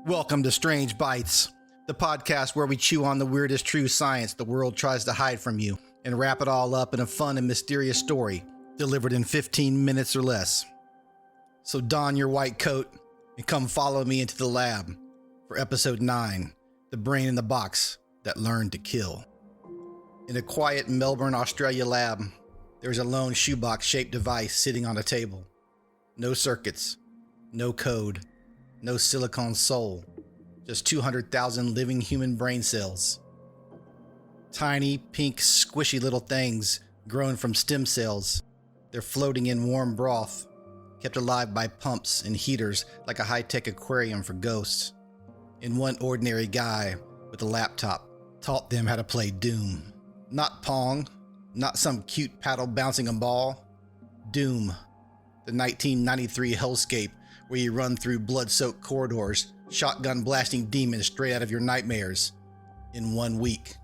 Welcome to Strange Bites, the podcast where we chew on the weirdest true science the world tries to hide from you and wrap it all up in a fun and mysterious story delivered in 15 minutes or less. So don your white coat and come follow me into the lab for episode 9, The Brain in the Box That Learned to Kill. In a quiet Melbourne, Australia lab, there's a lone shoebox-shaped device sitting on a table. No circuits, no code, no silicon soul, just 200,000 living human brain cells. Tiny, pink, squishy little things grown from stem cells. They're floating in warm broth, kept alive by pumps and heaters like a high-tech aquarium for ghosts. And one ordinary guy with a laptop taught them how to play Doom. Not Pong, not some cute paddle bouncing a ball. Doom, the 1993 hellscape where you run through blood-soaked corridors, shotgun blasting demons straight out of your nightmares in 1 week.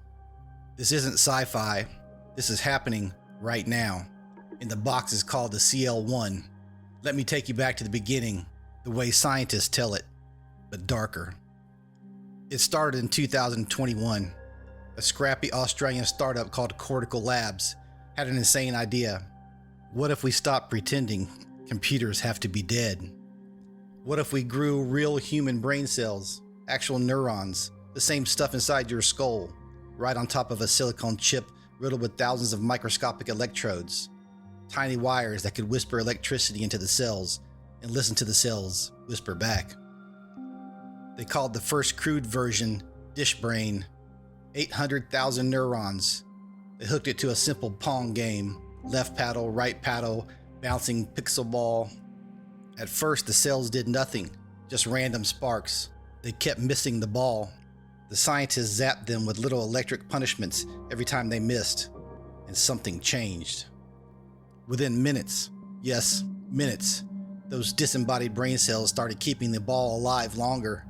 This isn't sci-fi. This is happening right now. And the box is called the CL1. Let me take you back to the beginning, the way scientists tell it, but darker. It started in 2021. A scrappy Australian startup called Cortical Labs had an insane idea. What if we stopped pretending computers have to be dead? What if we grew real human brain cells, actual neurons, the same stuff inside your skull, right on top of a silicone chip riddled with thousands of microscopic electrodes, tiny wires that could whisper electricity into the cells and listen to the cells whisper back. They called the first crude version Dish Brain, 800,000 neurons. They hooked it to a simple Pong game, left paddle, right paddle, bouncing pixel ball. At first, the cells did nothing, just random sparks. They kept missing the ball. The scientists zapped them with little electric punishments every time they missed, and something changed. Within minutes, yes, minutes, those disembodied brain cells started keeping the ball alive longer.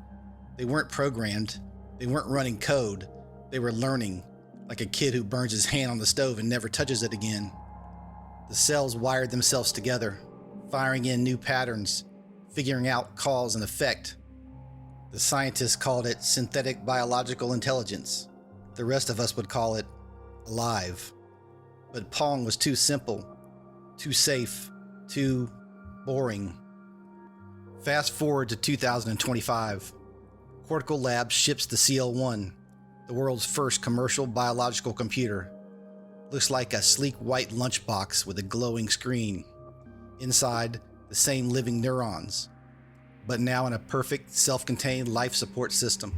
They weren't programmed. They weren't running code. They were learning, like a kid who burns his hand on the stove and never touches it again. The cells wired themselves together, firing in new patterns, figuring out cause and effect. The scientists called it synthetic biological intelligence. The rest of us would call it alive. But Pong was too simple, too safe, too boring. Fast forward to 2025. Cortical Labs ships the CL1, the world's first commercial biological computer. Looks like a sleek white lunchbox with a glowing screen. Inside, the same living neurons, but now in a perfect self-contained life support system.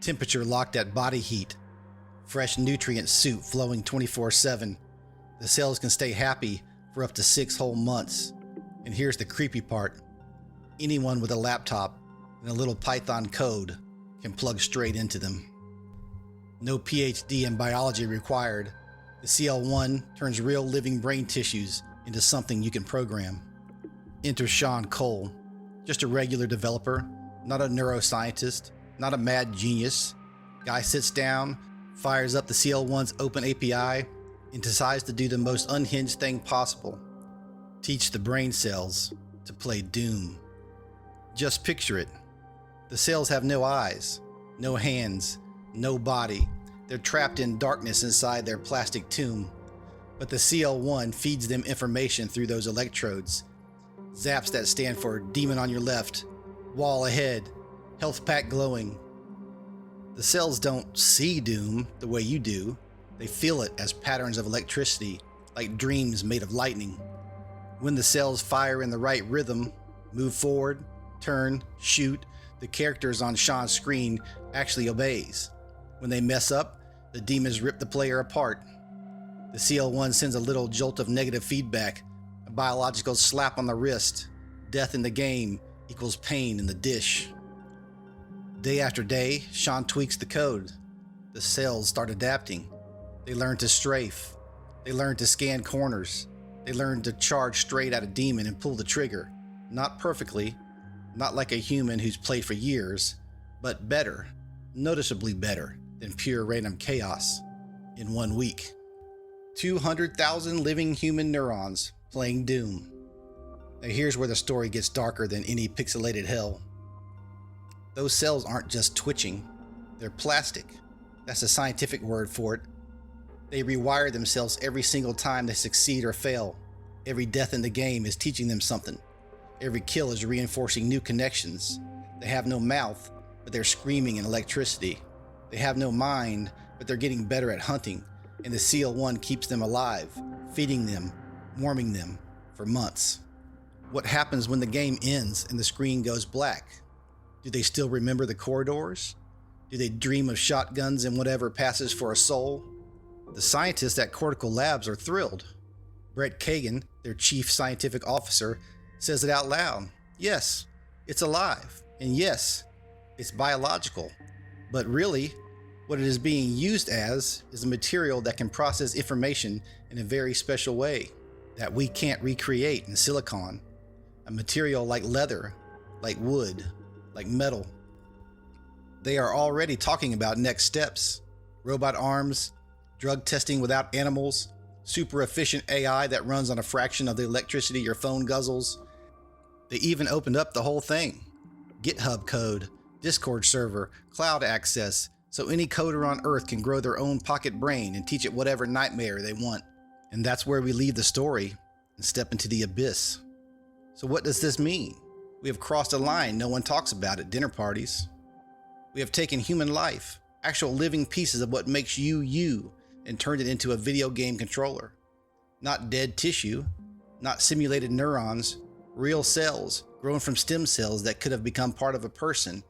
Temperature locked at body heat, fresh nutrient soup flowing 24/7. The cells can stay happy for up to 6 whole months. And here's the creepy part. Anyone with a laptop and a little Python code can plug straight into them. No PhD in biology required. The CL1 turns real living brain tissues into something you can program. Enter Sean Cole, just a regular developer, not a neuroscientist, not a mad genius. Guy sits down, fires up the CL1's open API, and decides to do the most unhinged thing possible. Teach the brain cells to play Doom. Just picture it. The cells have no eyes, no hands, no body. They're trapped in darkness inside their plastic tomb. But the CL1 feeds them information through those electrodes. Zaps that stand for demon on your left, wall ahead, health pack glowing. The cells don't see Doom the way you do. They feel it as patterns of electricity, like dreams made of lightning. When the cells fire in the right rhythm, move forward, turn, shoot, the characters on Sean's screen actually obeys. When they mess up, the demons rip the player apart. The CL1 sends a little jolt of negative feedback, a biological slap on the wrist. Death in the game equals pain in the dish. Day after day, Sean tweaks the code. The cells start adapting. They learn to strafe. They learn to scan corners. They learn to charge straight at a demon and pull the trigger. Not perfectly, not like a human who's played for years, but better, noticeably better than pure random chaos in 1 week. 200,000 living human neurons playing Doom. Now here's where the story gets darker than any pixelated hell. Those cells aren't just twitching, they're plastic. That's a scientific word for it. They rewire themselves every single time they succeed or fail. Every death in the game is teaching them something. Every kill is reinforcing new connections. They have no mouth, but they're screaming in electricity. They have no mind, but they're getting better at hunting, and the CL1 keeps them alive, feeding them, warming them for months. What happens when the game ends and the screen goes black? Do they still remember the corridors? Do they dream of shotguns and whatever passes for a soul? The scientists at Cortical Labs are thrilled. Brett Kagan, their chief scientific officer, says it out loud. Yes, it's alive. And yes, it's biological. But really, what it is being used as is a material that can process information in a very special way that we can't recreate in silicon. A material like leather, like wood, like metal. They are already talking about next steps. Robot arms, drug testing without animals, super efficient AI that runs on a fraction of the electricity your phone guzzles. They even opened up the whole thing. GitHub code, Discord server, cloud access, so any coder on Earth can grow their own pocket brain and teach it whatever nightmare they want. And that's where we leave the story and step into the abyss. So what does this mean? We have crossed a line no one talks about at dinner parties. We have taken human life, actual living pieces of what makes you, you, and turned it into a video game controller. Not dead tissue, not simulated neurons, real cells grown from stem cells that could have become part of a person,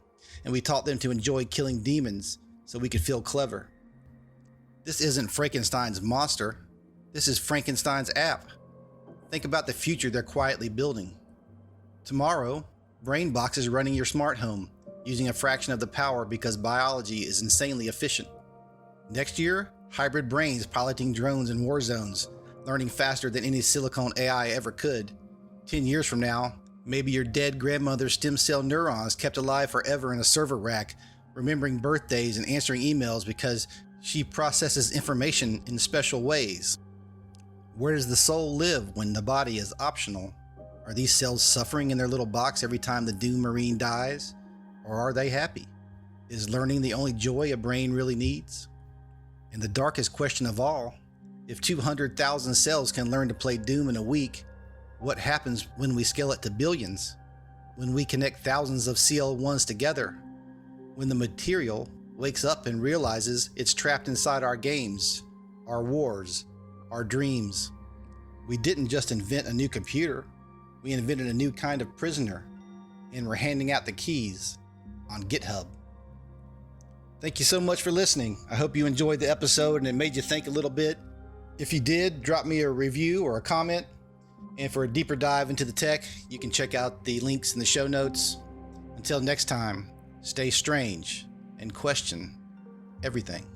and we taught them to enjoy killing demons so we could feel clever. This isn't Frankenstein's monster. This is Frankenstein's app. Think about the future they're quietly building. Tomorrow, BrainBox is running your smart home, using a fraction of the power because biology is insanely efficient. Next year, hybrid brains piloting drones in war zones, learning faster than any silicone AI ever could. 10 years from now, maybe your dead grandmother's stem cell neurons kept alive forever in a server rack, remembering birthdays and answering emails because she processes information in special ways. Where does the soul live when the body is optional? Are these cells suffering in their little box every time the Doom Marine dies? Or are they happy? Is learning the only joy a brain really needs? And the darkest question of all, if 200,000 cells can learn to play Doom in a week, what happens when we scale it to billions? When we connect thousands of CL1s together? When the material wakes up and realizes it's trapped inside our games, our wars, our dreams? We didn't just invent a new computer, we invented a new kind of prisoner, and we're handing out the keys on GitHub. Thank you so much for listening. I hope you enjoyed the episode and it made you think a little bit. If you did, drop me a review or a comment. And for a deeper dive into the tech, you can check out the links in the show notes. Until next time, stay strange and question everything.